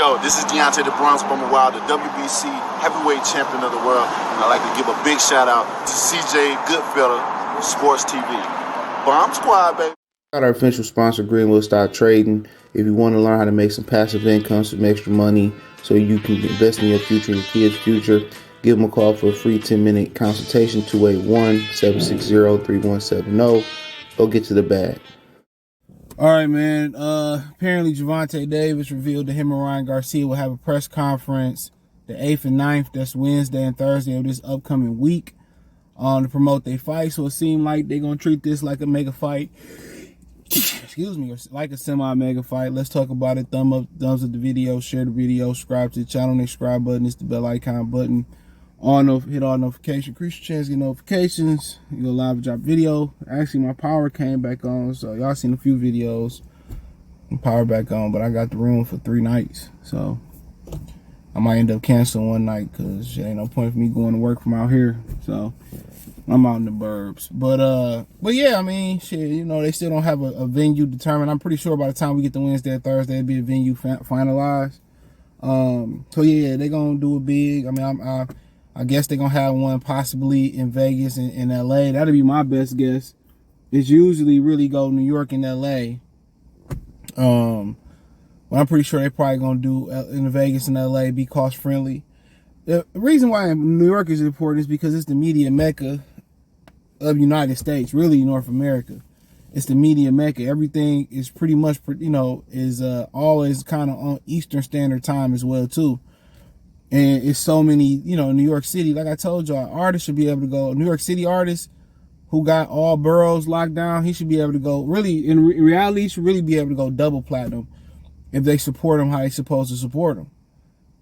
Yo, this is Deontay the Bronx Bummer Wild, the WBC heavyweight champion of the world. And I'd like to give a big shout out to CJ Goodfellow, Sports TV. Bomb Squad, baby. Got our official sponsor, Greenwood Stock Trading. If you want to learn how to make some passive income, some extra money, so you can invest in your future and your kids' future, give them a call for a free 10-minute consultation, 281-760-3170. Go get to the bag. All right, man. Apparently, Gervonta Davis revealed that him and Ryan Garcia will have a press conference the 8th and 9th. That's Wednesday and Thursday of this upcoming week to promote their fight. So it seemed like they're going to treat this like a mega fight. Excuse me, or like a semi-mega fight. Let's talk about it. Thumbs up the video, share the video, subscribe to the channel. The subscribe button is the bell icon button. Hit all notifications, increase your chance to get notifications. You go live drop video. Actually, my power came back on, so y'all seen a few videos. Power back on, but I got the room for 3 nights, so I might end up canceling one night because ain't no point for me going to work from out here. So I'm out in the burbs. But yeah, I mean, shit, you know, they still don't have a venue determined. I'm pretty sure by the time we get to Wednesday or Thursday, it'll be a venue finalized. So yeah, they're gonna do it big. I mean, I guess they're going to have one possibly in Vegas and in LA. That'll be my best guess. It's usually really go New York and LA. But I'm pretty sure they're probably going to do in Vegas and LA, be cost friendly. The reason why New York is important is because it's the media mecca of the United States, really North America. It's the media mecca. Everything is pretty much, you know, is always kind of on Eastern Standard Time as well, too. And it's so many, you know, New York City, like I told y'all, artists should be able to go. New York City artists who got all boroughs locked down, he should be able to go, really, in reality, he should really be able to go double platinum if they support him how they supposed to support him.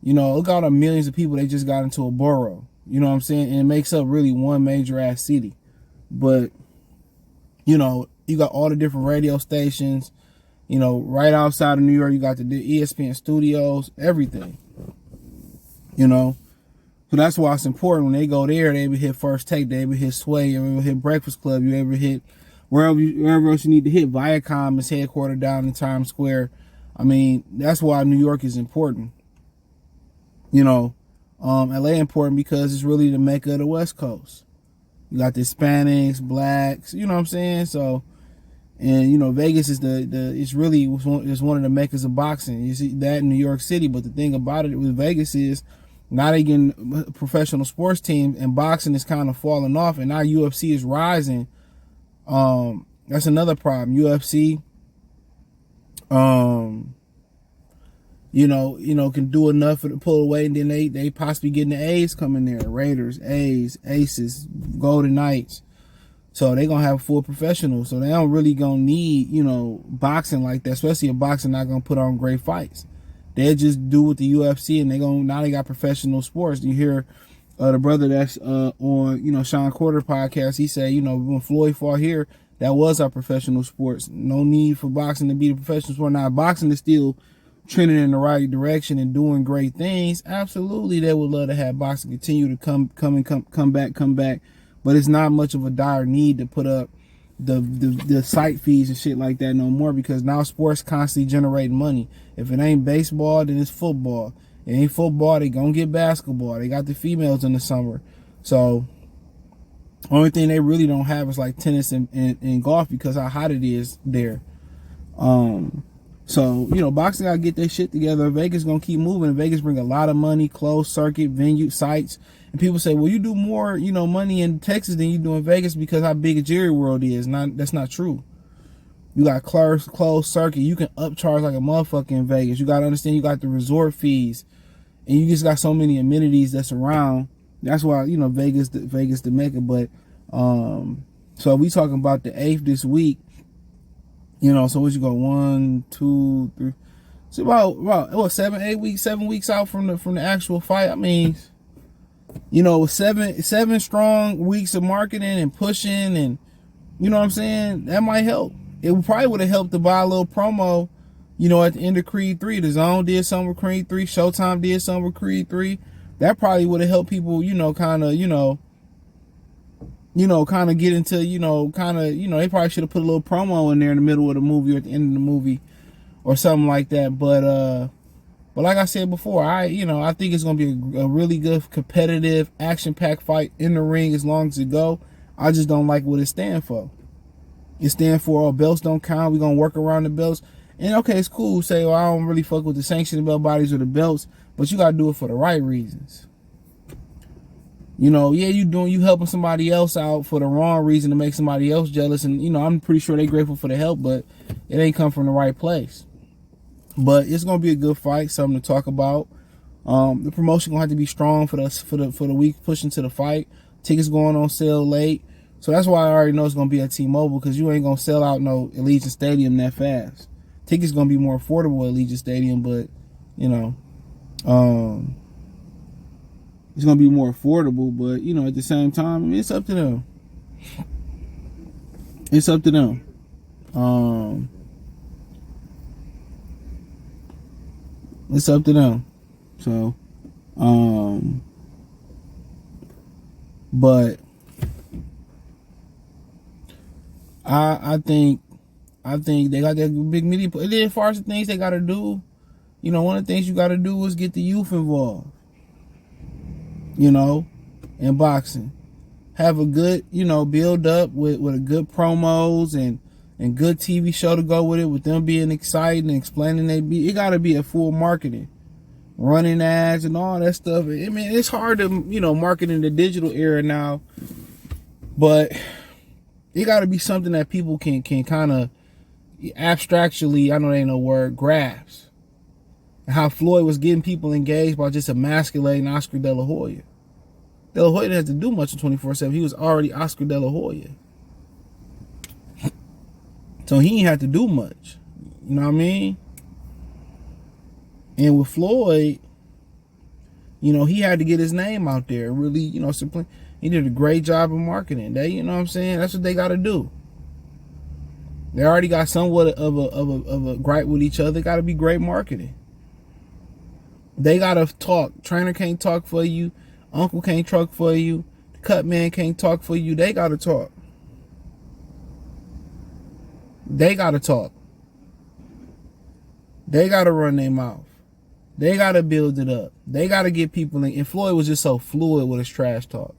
You know, look at all the millions of people they just got into a borough. You know what I'm saying? And it makes up really one major ass city. But, you know, you got all the different radio stations, you know, right outside of New York, you got the ESPN studios, everything. You know, so that's why it's important when they go there, they able to hit First Take, they able to hit Sway, you able to hit Breakfast Club, you able to hit wherever else you need to hit. Viacom is headquartered down in Times Square. I mean, that's why New York is important. You know, LA important because it's really the mecca of the West Coast. You got the Hispanics, blacks, you know what I'm saying? So, and you know, Vegas is it's really one of the meccas of boxing. You see that in New York City, but the thing about it with Vegas is, now they getting professional sports teams, and boxing is kind of falling off, and now UFC is rising. That's another problem. UFC, you know, can do enough to pull away, and then they possibly getting the A's coming there. Raiders, A's, Aces, Golden Knights. So they gonna have full professionals. So they don't really gonna need, you know, boxing like that, especially if boxing not gonna put on great fights. They'll just do with the UFC, and now they got professional sports. You hear the brother that's on, you know, Sean Porter podcast, he said, you know, when Floyd fought here, that was our professional sports. No need for boxing to be the professional sport. Now, boxing is still trending in the right direction and doing great things. Absolutely, they would love to have boxing continue to come back. But it's not much of a dire need to put up the site fees and shit like that no more, because now sports constantly generating money. If it ain't baseball, then it's football. It ain't football, they gonna get basketball. They got the females in the summer. So only thing they really don't have is like tennis and golf, because how hot it is there. So, you know, boxing gotta get their shit together. Vegas gonna keep moving. Vegas bring a lot of money, closed circuit, venue, sites. And people say, well, you do more, you know, money in Texas than you do in Vegas because how big a Jerry World is. That's not true. You got closed circuit. You can upcharge like a motherfucker in Vegas. You got to understand you got the resort fees. And you just got so many amenities that's around. That's why, you know, Vegas the mecca. But, so we talking about the 8th this week. You know, so what you go, 1, 2, 3. It's about what, 7 weeks out from the actual fight. I mean, you know, seven strong weeks of marketing and pushing, and you know what I'm saying, that might help. It probably would have helped to buy a little promo, you know, at the end of Creed 3. The Zone did something with Creed 3. Showtime did something with Creed 3. That probably would have helped people, you know, kind of get into, they probably should have put a little promo in there in the middle of the movie or at the end of the movie or something like that. But But like I said before, I think it's gonna be a really good, competitive, action-packed fight in the ring as long as it go. I just don't like what it stands for. It stands for belts don't count. We're gonna work around the belts. And okay, it's cool. Say, I don't really fuck with the sanctioned belt bodies or the belts, but you gotta do it for the right reasons. Yeah, you helping somebody else out for the wrong reason to make somebody else jealous, and I'm pretty sure they grateful for the help, but it ain't come from the right place. But it's gonna be a good fight, something to talk about. The promotion gonna have to be strong for the week pushing to the fight. Tickets going on sale late, so that's why I already know it's gonna be at T-Mobile, because you ain't gonna sell out no Allegiant Stadium that fast. Tickets gonna be more affordable at Allegiant Stadium, but it's gonna be more affordable. But at the same time, it's up to them. It's up to them. It's up to them. So, but I think they got that big media. And then as far as the things they got to do, one of the things you got to do is get the youth involved. In boxing, have a good, build up with a good promos and good TV show to go with it, with them being excited and explaining it got to be a full marketing, running ads and all that stuff. I mean, it's hard to, market in the digital era now, but it got to be something that people can kind of abstractly, I know there ain't no word, grasp. How Floyd was getting people engaged by just emasculating Oscar De La Hoya. De La Hoya didn't have to do much in 24/7. He was already Oscar De La Hoya. So he ain't have to do much. You know what I mean? And with Floyd, he had to get his name out there. Really, he did a great job of marketing. They, that's what they got to do. They already got somewhat of a gripe with each other. They got to be great marketing. They gotta talk. Trainer can't talk for you. Uncle can't talk for you. The cut man can't talk for you. They gotta talk. They gotta talk. They gotta run their mouth. They gotta build it up. They gotta get people in. And Floyd was just so fluid with his trash talk.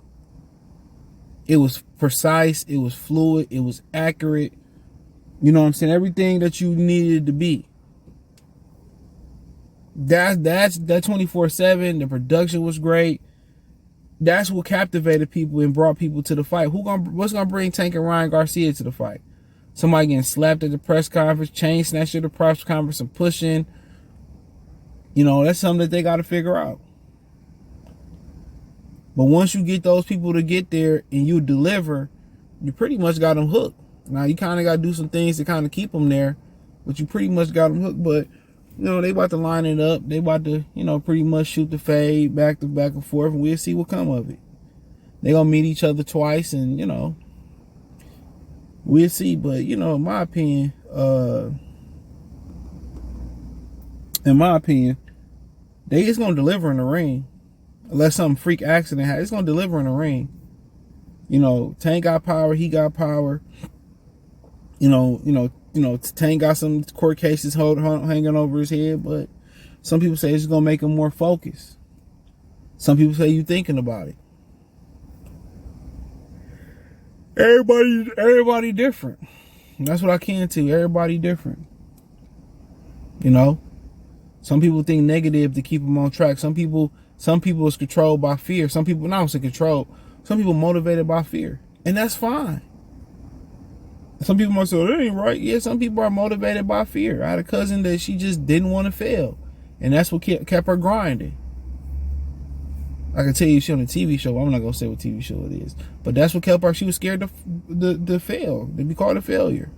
It was precise. It was fluid. It was accurate. You know what I'm saying? Everything that you needed to be. That's that 24/7. The production was great. That's what captivated people and brought people to the fight. What's gonna bring Tank and Ryan Garcia to the fight? Somebody getting slapped at the press conference, chain snatched at the press conference and pushing. That's something that they got to figure out. But once you get those people to get there and you deliver, you pretty much got them hooked. Now you kind of got to do some things to kind of keep them there, but you pretty much got them hooked. But they about to line it up. They about to, pretty much shoot the fade back and forth, and we'll see what come of it. They gonna meet each other twice, and we'll see. But in my opinion, they just gonna deliver in the ring, unless some freak accident happens. It's gonna deliver in the ring. Tank got power. He got power. Tank got some court cases hanging over his head, but some people say it's gonna make him more focused. Some people say you thinking about it. Everybody different. That's what I can tell you. Everybody different. Some people think negative to keep them on track. Some people is controlled by fear. Some people not in control. Some people motivated by fear, and that's fine. Some people might say, that ain't right. Yeah, some people are motivated by fear. I had a cousin that she just didn't want to fail, and that's what kept her grinding. I can tell you she on a TV show. I'm not going to say what TV show it is, but that's what kept her. She was scared to fail, to be called a failure.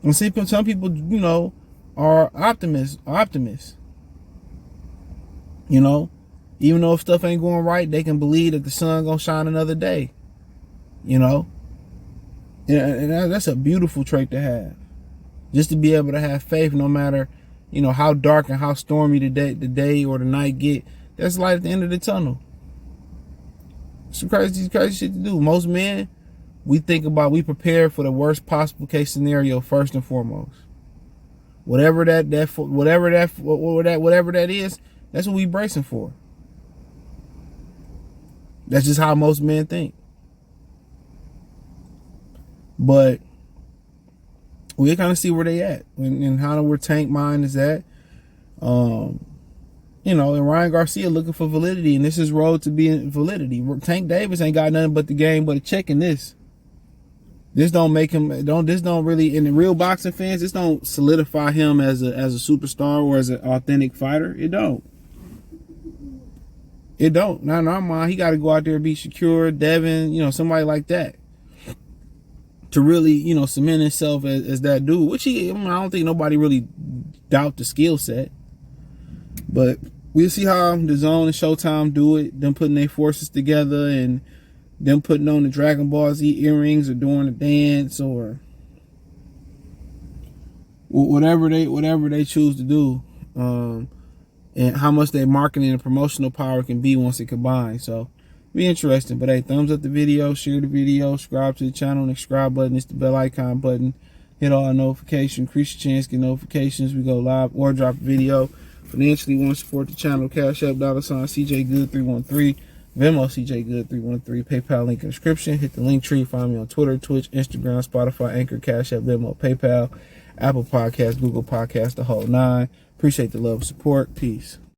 And some people, are optimists. Even though if stuff ain't going right, they can believe that the sun going to shine another day. And that's a beautiful trait to have. Just to be able to have faith no matter, how dark and how stormy the day or the night get. That's light at the end of the tunnel. It's crazy shit to do. Most men, we prepare for the worst possible case scenario first and foremost. whatever that is, that's what we bracing for. That's just how most men think. But we kind of see where they at and how where Tank mind is at. You know, and Ryan Garcia looking for validity, and this is road to being validity. Tank Davis ain't got nothing but the game, but a check in this. This don't make him, this don't really, in the real boxing fans, this don't solidify him as a superstar or as an authentic fighter. It don't. It don't. Not in our mind. He got to go out there and be Shakur, Devin, you know, somebody like that, to really, you know, cement himself as that dude, which I don't think nobody really doubt the skill set. But we'll see how the Zone and Showtime do it, them putting their forces together and them putting on the Dragon Ball Z earrings or doing a dance or whatever they choose to do, and how much their marketing and promotional power can be once it combines. So be interesting. But hey, thumbs up the video, share the video, subscribe to the channel, and the subscribe button is the bell icon button. Hit all our notifications, increase your chance to get notifications. We go live or drop a video. Financially want to support the channel, Cash App, $CJ Good 313, Venmo CJ Good 313, PayPal link in the description. Hit the link tree, find me on Twitter, Twitch, Instagram, Spotify, Anchor, Cash App, Venmo, PayPal, Apple Podcasts, Google Podcasts, the whole nine. Appreciate the love and support. Peace.